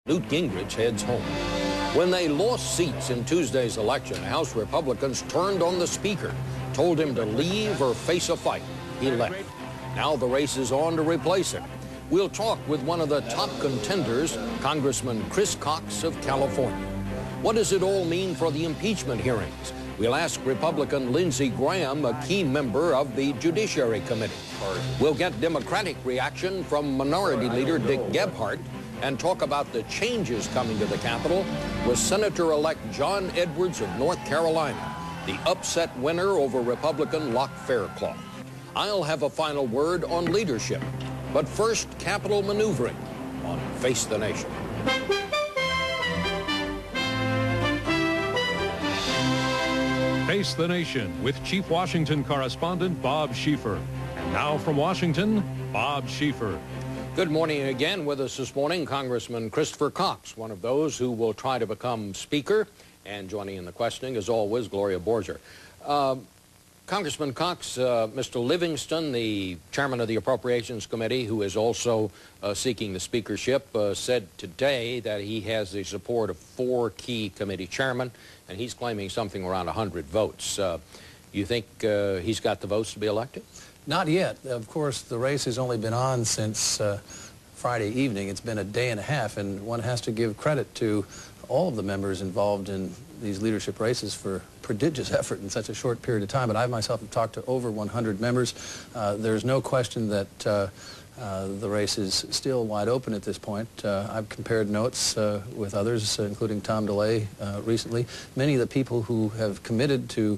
Newt Gingrich heads home. When they lost seats in Tuesday's election, House Republicans turned on the Speaker, told him to leave or face a fight. He left. Now the race is on to replace him. We'll talk with one of the top contenders, Congressman Chris Cox of California. What does it all mean for the impeachment hearings? We'll ask Republican Lindsey Graham, a key member of the Judiciary Committee. We'll get Democratic reaction from Minority Leader Dick Gephardt and talk about the changes coming to the Capitol with Senator-elect John Edwards of North Carolina, the upset winner over Republican Locke Faircloth. I'll have a final word on leadership. But first, Capitol maneuvering on Face the Nation. Face the Nation with Chief Washington correspondent Bob Schieffer. And now from Washington, Bob Schieffer. Good morning again. With us this morning, Congressman Christopher Cox, one of those who will try to become Speaker. And joining in the questioning, as always, Gloria Borger. Congressman Cox, Mr. Livingston, the chairman of the Appropriations Committee, who is also seeking the speakership, said today that he has the support of 4 key committee chairmen, and he's claiming something around 100 votes. You think he's got the votes to be elected? Not yet. Of course, the race has only been on since Friday evening. It's been a day and a half, and one has to give credit to all of the members involved in these leadership races for prodigious effort in such a short period of time. But I myself have talked to over 100 members. There's no question that the race is still wide open at this point. I've compared notes with others, including Tom DeLay recently. Many of the people who have committed to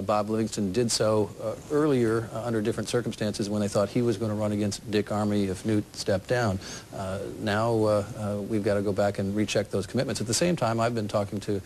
Bob Livingston did so earlier under different circumstances when they thought he was going to run against Dick Armey if Newt stepped down. Now we've got to go back and recheck those commitments. At the same time, I've been talking to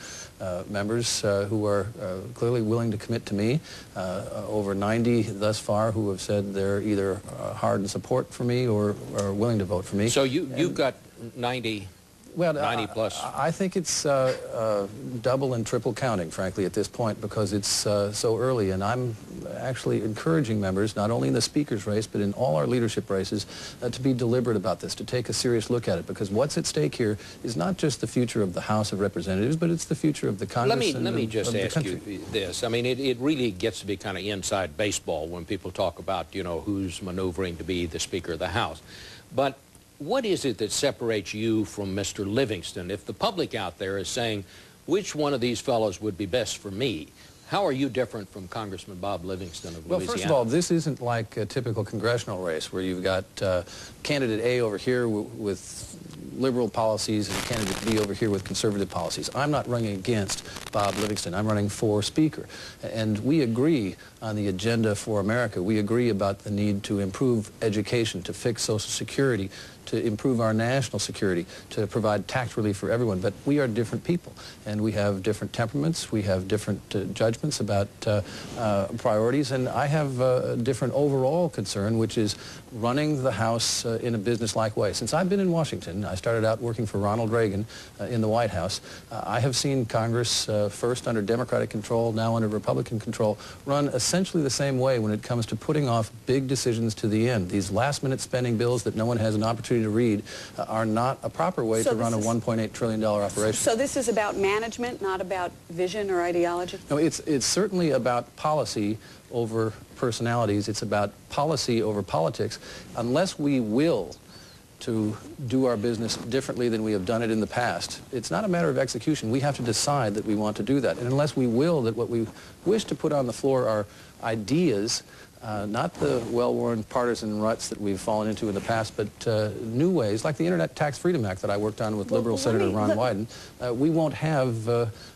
members who are clearly willing to commit to me. Over 90 thus far who have said they're either hard in support for me or are willing to vote for me. So you've got 90... Well, 90 plus. I think it's double and triple counting, frankly, at this point, because it's so early. And I'm actually encouraging members, not only in the speaker's race, but in all our leadership races, to be deliberate about this, to take a serious look at it. Because what's at stake here is not just the future of the House of Representatives, but it's the future of the Congress Let me just ask you this. I mean, it really gets to be kind of inside baseball when people talk about, you know, who's maneuvering to be the Speaker of the House. But what is it that separates you from Mr. Livingston? If the public out there is saying, which one of these fellows would be best for me, how are you different from Congressman Bob Livingston of Louisiana? Well, first of all, this isn't like a typical congressional race where you've got candidate A over here with liberal policies and candidate B over here with conservative policies. I'm not running against Bob Livingston. I'm running for Speaker. And we agree on the agenda for America. We agree about the need to improve education, to fix Social Security, to improve our national security, to provide tax relief for everyone. But we are different people, and we have different temperaments. We have different judgments about priorities, and I have a different overall concern, which is running the House in a business-like way. Since I've been in Washington, I started out working for Ronald Reagan in the White House. I have seen Congress, first under Democratic control, now under Republican control, run essentially the same way when it comes to putting off big decisions to the end. These last-minute spending bills that no one has an opportunity to read are not a proper way to run a $1.8 trillion operation. So this is about management, not about vision or ideology? No, it's certainly about policy over personalities. It's about policy over politics. Unless we will to do our business differently than we have done it in the past, it's not a matter of execution. We have to decide that we want to do that. And unless we will, that what we wish to put on the floor are ideas, not the well-worn partisan ruts that we've fallen into in the past, but new ways, like the Internet Tax Freedom Act that I worked on with Liberal Senator Ron Wyden. We won't have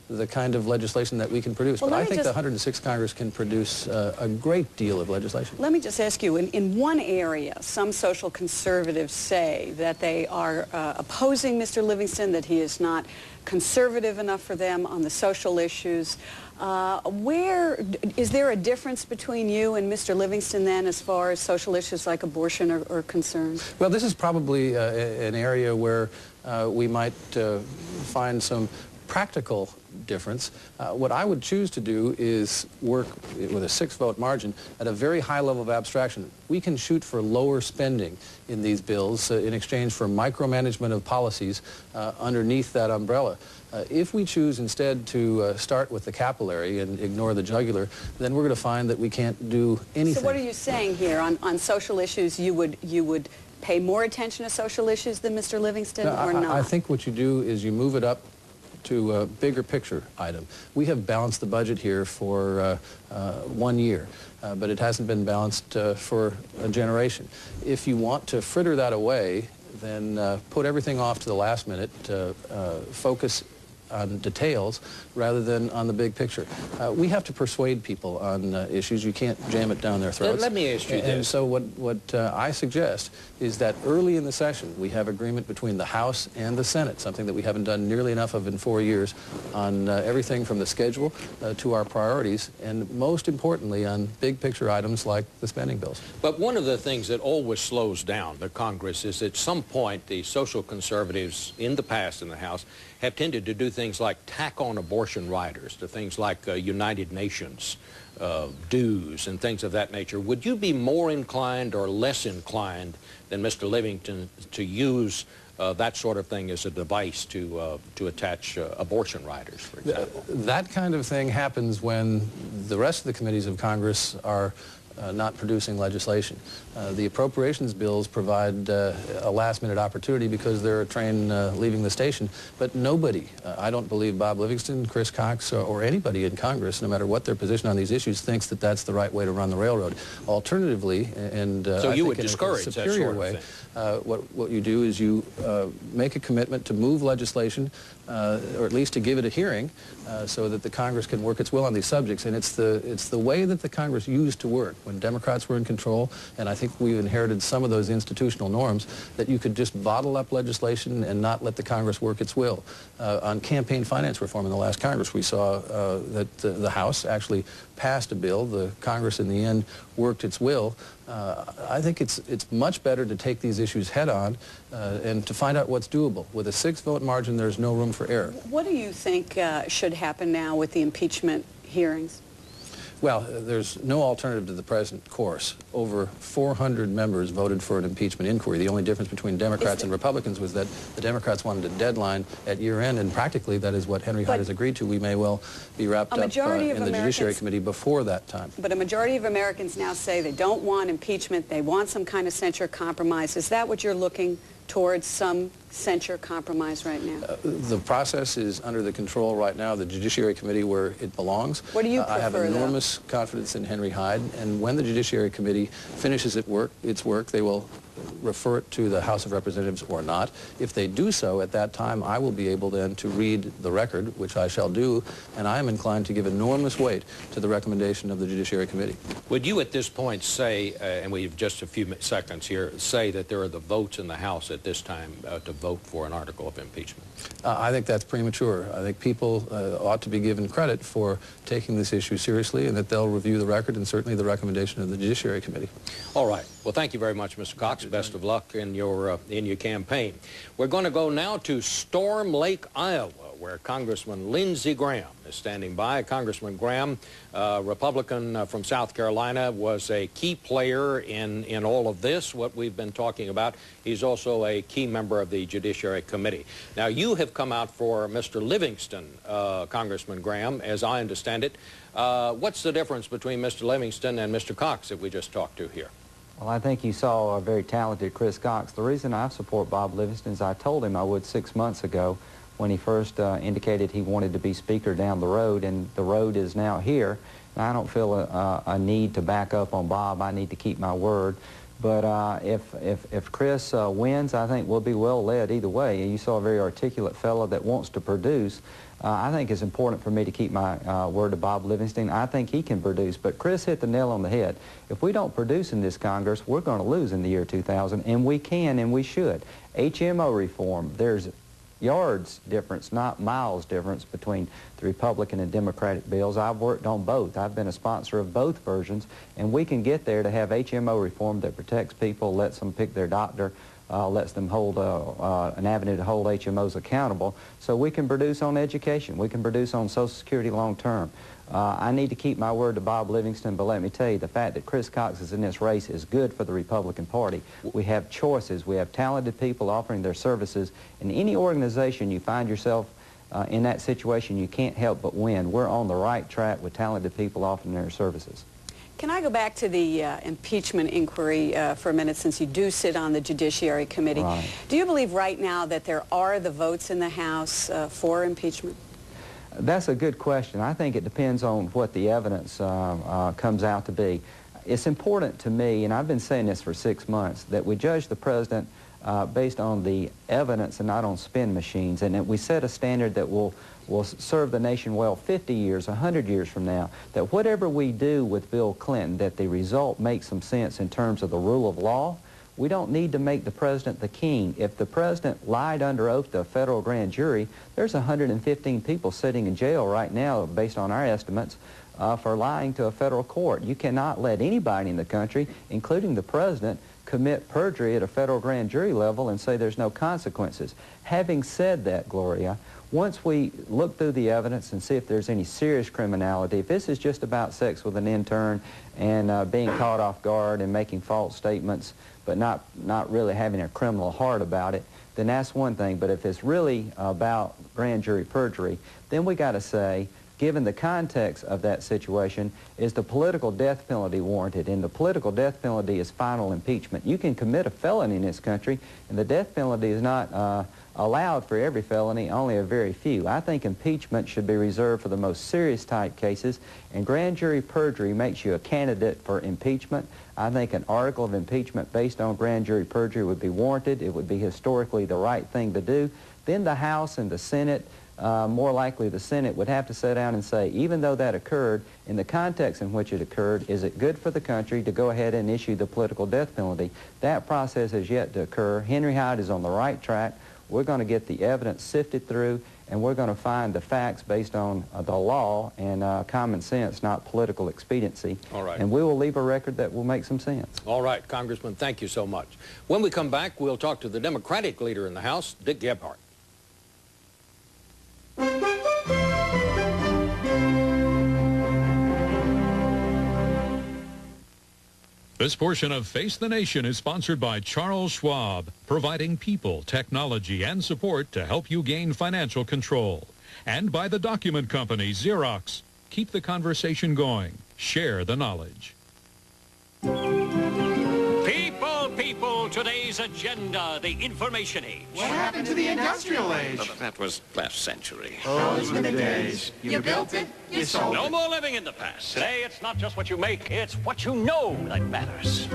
the kind of legislation that we can produce. But I think the 106th Congress can produce a great deal of legislation. Let me just ask you, in one area, some social conservatives say that they are opposing Mr. Livingston, that he is not conservative enough for them on the social issues. Where is there a difference between you and Mr. Livingston then as far as social issues like abortion are concerned? Well, this is probably an area where we might find some practical difference, what I would choose to do is work with a 6-vote margin at a very high level of abstraction. We can shoot for lower spending in these bills in exchange for micromanagement of policies underneath that umbrella. If we choose instead to start with the capillary and ignore the jugular, then we're going to find that we can't do anything. So what are you saying here? On social issues, you would pay more attention to social issues than Mr. Livingston, or not? I think what you do is you move it up to a bigger picture item. We have balanced the budget here for 1 year, but it hasn't been balanced for a generation. If you want to fritter that away, then put everything off to the last minute, focus on details rather than on the big picture. We have to persuade people on issues. You can't jam it down their throats. Let me ask you this. And so what I suggest is that early in the session we have agreement between the House and the Senate, something that we haven't done nearly enough of in 4 years, on everything from the schedule to our priorities, and most importantly on big picture items like the spending bills. But one of the things that always slows down the Congress is at some point the social conservatives in the past in the House have tended to do things like tack on abortion riders to things like United Nations dues and things of that nature. Would you be more inclined or less inclined than Mr. Livingston to use that sort of thing as a device to attach abortion riders, for example? That kind of thing happens when the rest of the committees of Congress are not producing legislation. The appropriations bills provide a last-minute opportunity because they're a train leaving the station, but nobody, I don't believe Bob Livingston, Chris Cox, or anybody in Congress, no matter what their position on these issues, thinks that that's the right way to run the railroad. Alternatively, and so I you think would in discourage a superior that sort of way, thing. What you do is you make a commitment to move legislation, or at least to give it a hearing, so that the Congress can work its will on these subjects. And it's the way that the Congress used to work when Democrats were in control, and I think we've inherited some of those institutional norms, that you could just bottle up legislation and not let the Congress work its will. On campaign finance reform in the last Congress, we saw that the House actually passed a bill. The Congress in the end worked its will. I think it's much better to take these issues head on and to find out what's doable. With a 6-vote margin, there's no room for error. What do you think should happen now with the impeachment hearings? Well, there's no alternative to the present course. Over 400 members voted for an impeachment inquiry. The only difference between Democrats and Republicans was that the Democrats wanted a deadline at year end, and practically that is what Henry Hyde has agreed to. We may well be wrapped up in the Judiciary Committee before that time. But a majority of Americans now say they don't want impeachment, they want some kind of censure compromise. Is that what you're looking towards, some censure compromise right now? The process is under the control right now of the Judiciary Committee, where it belongs. What do you prefer, I have enormous confidence in Henry Hyde, and when the Judiciary Committee finishes its work, they will refer it to the House of Representatives or not. If they do so, at that time, I will be able then to read the record, which I shall do, and I am inclined to give enormous weight to the recommendation of the Judiciary Committee. Would you at this point say, and we have just a few seconds here, say that there are the votes in the House at this time to vote for an article of impeachment? I think that's premature. I think people ought to be given credit for taking this issue seriously, and that they'll review the record and certainly the recommendation of the Judiciary Committee. All right. Well, thank you very much, Mr. Cox. Best of luck in your campaign. We're going to go now to Storm Lake, Iowa, where Congressman Lindsey Graham is standing by. Congressman Graham, Republican from South Carolina, was a key player in all of this, what we've been talking about. He's also a key member of the Judiciary Committee. Now, you have come out for Mr. Livingston, Congressman Graham, as I understand it. What's the difference between Mr. Livingston and Mr. Cox that we just talked to here? Well, I think you saw a very talented Chris Cox. The reason I support Bob Livingston is I told him I would 6 months ago when he first indicated he wanted to be Speaker down the road, and the road is now here. And I don't feel a need to back up on Bob. I need to keep my word. But if Chris wins, I think we'll be well led either way. And you saw a very articulate fellow that wants to produce. I think it's important for me to keep my word to Bob Livingston. I think he can produce, but Chris hit the nail on the head. If we don't produce in this Congress, we're going to lose in the year 2000, and we can and we should. HMO reform, there's yards difference, not miles difference between the Republican and Democratic bills. I've worked on both. I've been a sponsor of both versions, and we can get there to have HMO reform that protects people, lets them pick their doctor lets them hold an avenue to hold HMOs accountable. So we can produce on education. We can produce on Social Security long term. I need to keep my word to Bob Livingston, but let me tell you, the fact that Chris Cox is in this race is good for the Republican Party. We have choices. We have talented people offering their services. In any organization you find yourself in that situation, you can't help but win. We're on the right track with talented people offering their services. Can I go back to the impeachment inquiry for a minute, since you do sit on the Judiciary Committee? Right. Do you believe right now that there are the votes in the House for impeachment? That's a good question. I think it depends on what the evidence comes out to be. It's important to me, and I've been saying this for 6 months, that we judge the president based on the evidence and not on spin machines, and that we set a standard that will serve the nation well 50 years, 100 years from now, that whatever we do with Bill Clinton, that the result makes some sense in terms of the rule of law. We don't need to make the president the king. If the president lied under oath to a federal grand jury, there's 115 people sitting in jail right now, based on our estimates, for lying to a federal court. You cannot let anybody in the country, including the president, commit perjury at a federal grand jury level and say there's no consequences. Having said that, Gloria, once we look through the evidence and see if there's any serious criminality, if this is just about sex with an intern and being caught off guard and making false statements, but not really having a criminal heart about it, then that's one thing. But if it's really about grand jury perjury, then we got to say, given the context of that situation, is the political death penalty warranted? And the political death penalty is final impeachment. You can commit a felony in this country, and the death penalty is not allowed for every felony, only a very few. I think impeachment should be reserved for the most serious type cases, and grand jury perjury makes you a candidate for impeachment. I think an article of impeachment based on grand jury perjury would be warranted. It would be historically the right thing to do. Then the House and the Senate, more likely the Senate, would have to sit down and say, even though that occurred, in the context in which it occurred, is it good for the country to go ahead and issue the political death penalty? That process has yet to occur. Henry Hyde is on the right track. We're going to get the evidence sifted through, and we're going to find the facts based on the law and common sense, not political expediency. All right. And we will leave a record that will make some sense. All right, Congressman, thank you so much. When we come back, we'll talk to the Democratic leader in the House, Dick Gephardt. This portion of Face the Nation is sponsored by Charles Schwab, providing people, technology, and support to help you gain financial control. And by the document company, Xerox. Keep the conversation going. Share the knowledge. People, today's agenda, the information age. What happened to the industrial age? That was last century. Those were the days. You built it, you sold No it. more living in the past. Today, it's not just what you make, it's what you know that matters.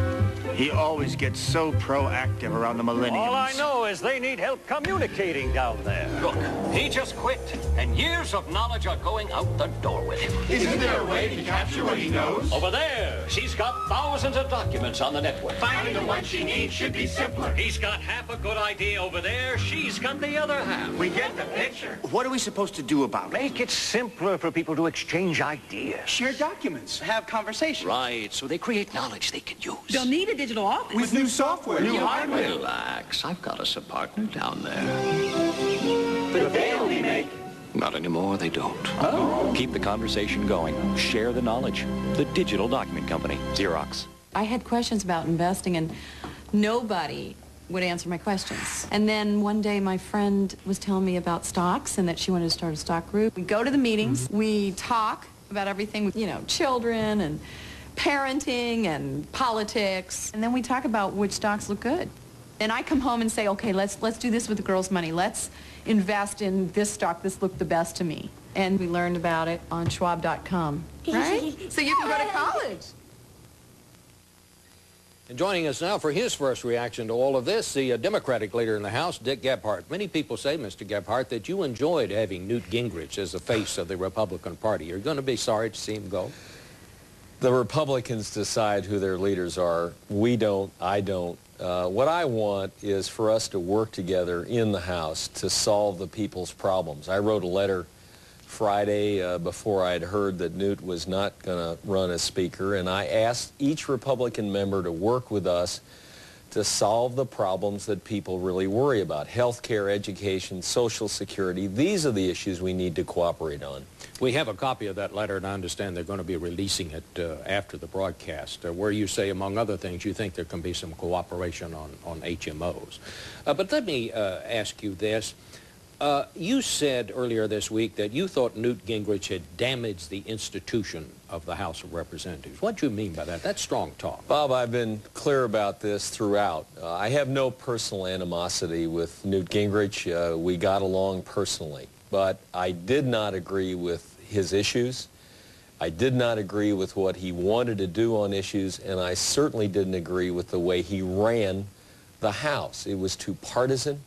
He always gets so proactive around the millenniums. All I know is they need help communicating down there. Look, he just quit, and years of knowledge are going out the door with him. Isn't there a way to capture what he knows? Over there, she's got thousands of documents on the network. Finding the one she needs should be simpler. He's got half a good idea over there, she's got the other half. We get the picture. What are we supposed to do about it? Make it simpler for people to exchange ideas. Share documents. Have conversations. Right, so they create knowledge they can use. They'll need a digital office. With new software, new hardware. Relax, I've got us a partner down there. But they only make... Not anymore, they don't. Oh. Keep the conversation going. Share the knowledge. The Digital Document Company, Xerox. I had questions about investing, and nobody would answer my questions. And then one day my friend was telling me about stocks and that she wanted to start a stock group. We go to the meetings, we talk about everything, you know, children and parenting and politics, and then we talk about which stocks look good. And I come home and say, okay, let's do this with the girls' money. Let's invest in this stock. This looked the best to me. And we learned about it on Schwab.com, right? So you can go to college. And joining us now for his first reaction to all of this, the Democratic leader in the House, Dick Gephardt. Many people say, Mr. Gephardt, that you enjoyed having Newt Gingrich as the face of the Republican Party. You're going to be sorry to see him go? The Republicans decide who their leaders are. We don't. I don't. What I want is for us to work together in the House to solve the people's problems. I wrote a letter Friday before I had heard that Newt was not going to run as Speaker, and I asked each Republican member to work with us to solve the problems that people really worry about. Healthcare, education, Social Security, these are the issues we need to cooperate on. We have a copy of that letter, and I understand they're going to be releasing it after the broadcast, where you say, among other things, you think there can be some cooperation on HMOs. But let me ask you this. You said earlier this week that you thought Newt Gingrich had damaged the institution of the House of Representatives. What do you mean by that? That's strong talk. Bob, I've been clear about this throughout. I have no personal animosity with Newt Gingrich. We got along personally. But I did not agree with his issues. I did not agree with what he wanted to do on issues, and I certainly didn't agree with the way he ran the House. It was too partisan.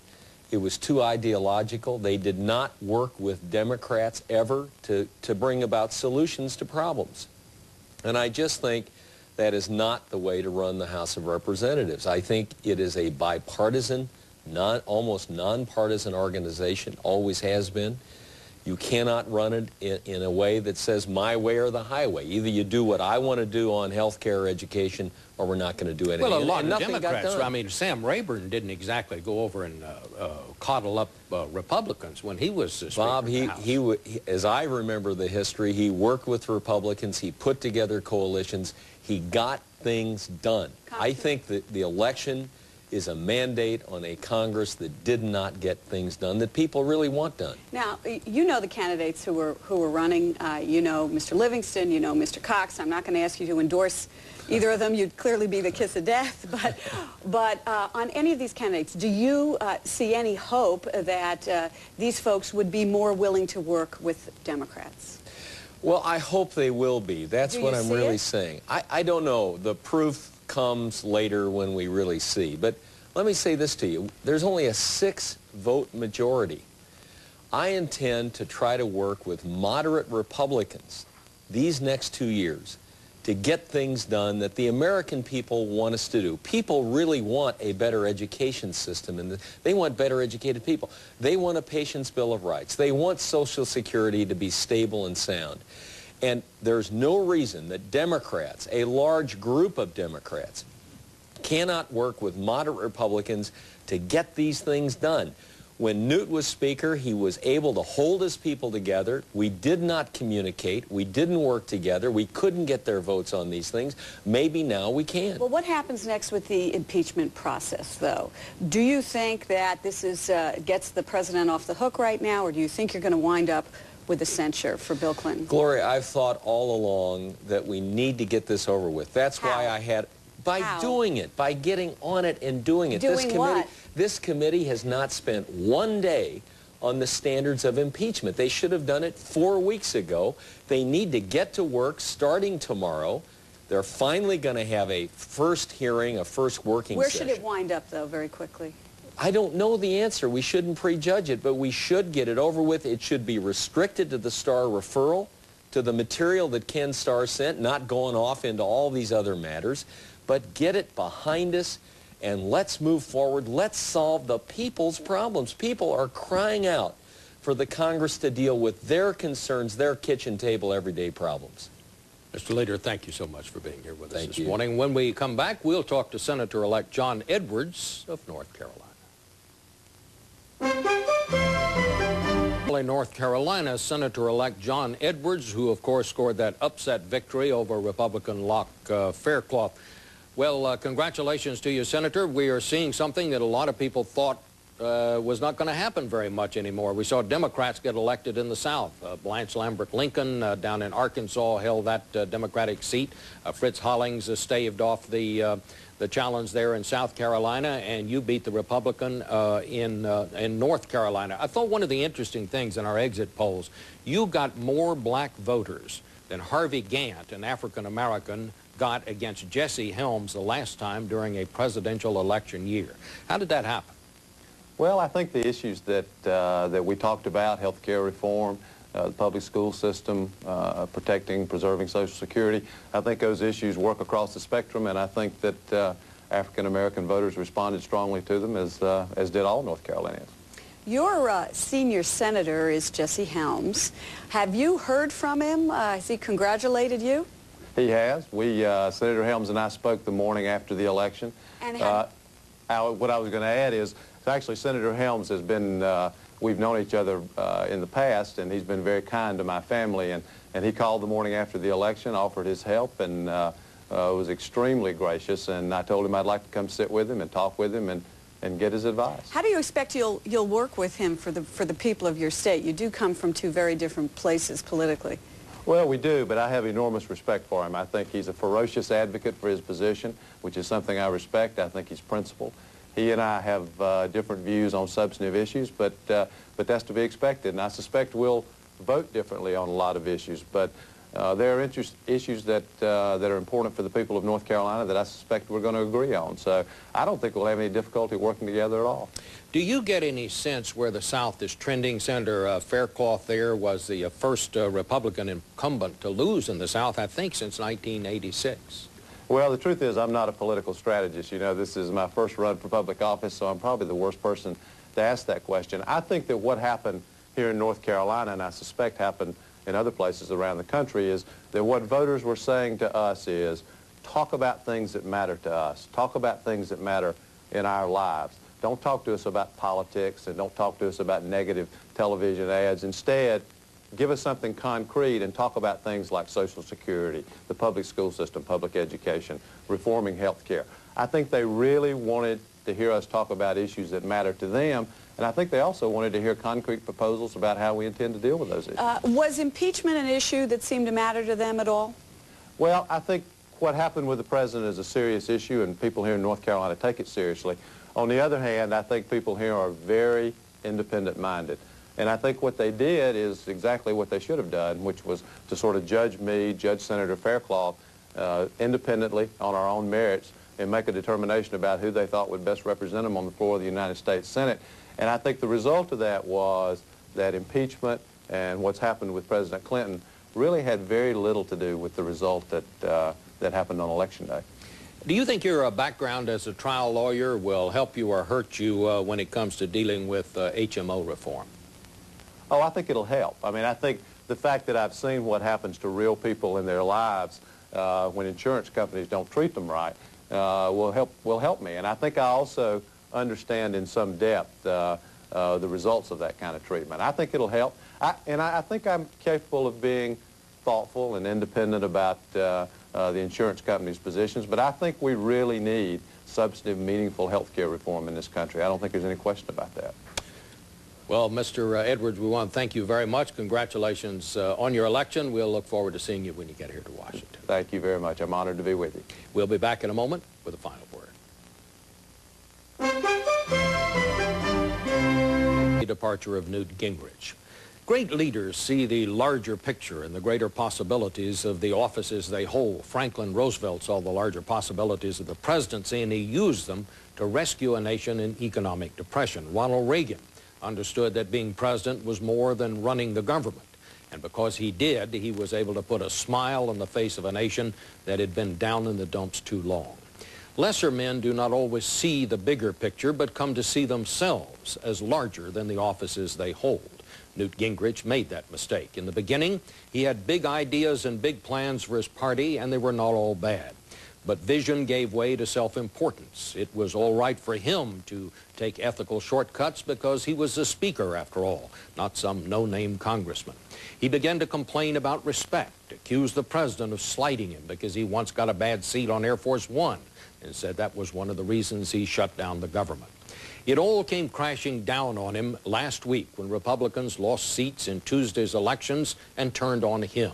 It was too ideological. They did not work with Democrats ever to bring about solutions to problems. And I just think that is not the way to run the House of Representatives. I think it is a bipartisan, almost nonpartisan organization, always has been. You cannot run it in a way that says my way or the highway. Either you do what I want to do on health care or education, or we're not going to do anything. Well, a lot of Democrats, I mean, Sam Rayburn didn't exactly go over and coddle up Republicans when he was Speaker Bob, of the House. as I remember the history, he worked with Republicans, he put together coalitions, he got things done. I think that the election is a mandate on a Congress that did not get things done that people really want done. Now, you know the candidates who were running. You know Mr. Livingston, you know Mr. Cox. I'm not going to ask you to endorse either of them. You'd clearly be the kiss of death. But on any of these candidates, do you see any hope that these folks would be more willing to work with Democrats? Well, I hope they will be. That's what I'm really saying. I don't know. The proof comes later when we really see. But let me say this to you. There's only a 6-vote majority. I intend to try to work with moderate Republicans these next 2 years to get things done that the American people want us to do. People really want a better education system, and they want better educated people. They want a patient's Bill of Rights. They want Social Security to be stable and sound. And there's no reason that Democrats, a large group of Democrats, cannot work with moderate Republicans to get these things done. When Newt was Speaker, he was able to hold his people together. We did not communicate. We didn't work together. We couldn't get their votes on these things. Maybe now we can. Well, what happens next with the impeachment process, though? Do you think that this gets the president off the hook right now, or do you think you're going to wind up with a censure for Bill Clinton? Gloria, I've thought all along that we need to get this over with. That's why I had... By doing it, by getting on it and doing it. This committee has not spent one day on the standards of impeachment. They should have done it 4 weeks ago. They need to get to work starting tomorrow. They're finally going to have a first hearing, a first working session. Where should it wind up, though, very quickly? I don't know the answer. We shouldn't prejudge it, but we should get it over with. It should be restricted to the Starr referral, to the material that Ken Starr sent, not going off into all these other matters. But get it behind us, and let's move forward. Let's solve the people's problems. People are crying out for the Congress to deal with their concerns, their kitchen table everyday problems. Mr. Leader, thank you so much for being here with us this morning. When we come back, we'll talk to Senator-elect John Edwards of North Carolina. North Carolina, Senator-elect John Edwards, who, of course, scored that upset victory over Republican Locke Faircloth. Well, congratulations to you, Senator. We are seeing something that a lot of people thought was not going to happen very much anymore. We saw Democrats get elected in the South. Blanche Lambert Lincoln down in Arkansas held that Democratic seat. Fritz Hollings staved off the challenge there in South Carolina, and you beat the Republican in North Carolina. I thought one of the interesting things in our exit polls, you got more black voters than Harvey Gantt, an African-American, got against Jesse Helms the last time during a presidential election year. How did that happen? Well, I think the issues that we talked about, health care reform, the public school system, protecting, preserving Social Security, I think those issues work across the spectrum, and I think that African-American voters responded strongly to them, as did all North Carolinians. Your senior senator is Jesse Helms. Have you heard from him? Has he congratulated you? He has. Senator Helms and I spoke the morning after the election. And what I was going to add is actually Senator Helms has been, we've known each other in the past, and he's been very kind to my family, and he called the morning after the election, offered his help, and was extremely gracious, and I told him I'd like to come sit with him and talk with him and get his advice. How do you expect you'll work with him for the people of your state? You do come from two very different places politically. Well, we do, but I have enormous respect for him. I think he's a ferocious advocate for his position, which is something I respect. I think he's principled. He and I have different views on substantive issues, but that's to be expected, and I suspect we'll vote differently on a lot of issues. But there are issues that are important for the people of North Carolina that I suspect we're going to agree on. So I don't think we'll have any difficulty working together at all. Do you get any sense where the South is trending? Senator Faircloth there was the first Republican incumbent to lose in the South, I think, since 1986. Well, the truth is I'm not a political strategist. You know, this is my first run for public office, so I'm probably the worst person to ask that question. I think that what happened here in North Carolina, and I suspect happened in other places around the country, is that what voters were saying to us is, talk about things that matter to us. Talk about things that matter in our lives. Don't talk to us about politics, and don't talk to us about negative television ads. Instead, give us something concrete and talk about things like Social Security, the public school system, public education, reforming health care. I think they really wanted to hear us talk about issues that matter to them, and I think they also wanted to hear concrete proposals about how we intend to deal with those issues. Was impeachment an issue that seemed to matter to them at all? Well, I think what happened with the president is a serious issue, and people here in North Carolina take it seriously. On the other hand, I think people here are very independent-minded. And I think what they did is exactly what they should have done, which was to sort of judge me, judge Senator Faircloth independently on our own merits and make a determination about who they thought would best represent them on the floor of the United States Senate. And I think the result of that was that impeachment and what's happened with President Clinton really had very little to do with the result that happened on Election Day. Do you think your background as a trial lawyer will help you or hurt you when it comes to dealing with HMO reform? Oh, I think it'll help. I mean, I think the fact that I've seen what happens to real people in their lives when insurance companies don't treat them right will help me. And I think I also understand in some depth the results of that kind of treatment. I think it'll help. I think I'm capable of being thoughtful and independent about the insurance company's positions, but I think we really need substantive, meaningful health care reform in this country. I don't think there's any question about that. Well, Mr. Edwards, we want to thank you very much. Congratulations on your election. We'll look forward to seeing you when you get here to Washington. Thank you very much. I'm honored to be with you. We'll be back in a moment with a final word. The departure of Newt Gingrich. Great leaders see the larger picture and the greater possibilities of the offices they hold. Franklin Roosevelt saw the larger possibilities of the presidency, and he used them to rescue a nation in economic depression. Ronald Reagan understood that being president was more than running the government. And because he did, he was able to put a smile on the face of a nation that had been down in the dumps too long. Lesser men do not always see the bigger picture, but come to see themselves as larger than the offices they hold. Newt Gingrich made that mistake. In the beginning, he had big ideas and big plans for his party, and they were not all bad. But vision gave way to self-importance. It was all right for him to take ethical shortcuts because he was the speaker, after all, not some no-name congressman. He began to complain about respect, accused the president of slighting him because he once got a bad seat on Air Force One, and said that was one of the reasons he shut down the government. It all came crashing down on him last week when Republicans lost seats in Tuesday's elections and turned on him.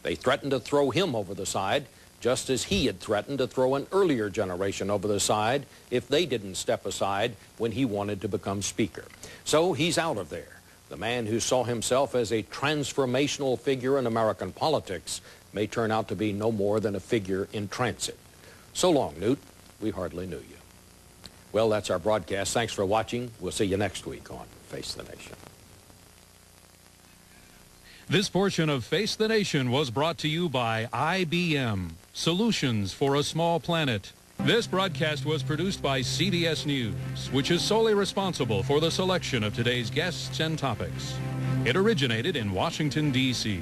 They threatened to throw him over the side, just as he had threatened to throw an earlier generation over the side if they didn't step aside when he wanted to become speaker. So he's out of there. The man who saw himself as a transformational figure in American politics may turn out to be no more than a figure in transit. So long, Newt. We hardly knew you. Well, that's our broadcast. Thanks for watching. We'll see you next week on Face the Nation. This portion of Face the Nation was brought to you by IBM, Solutions for a Small Planet. This broadcast was produced by CBS News, which is solely responsible for the selection of today's guests and topics. It originated in Washington, D.C.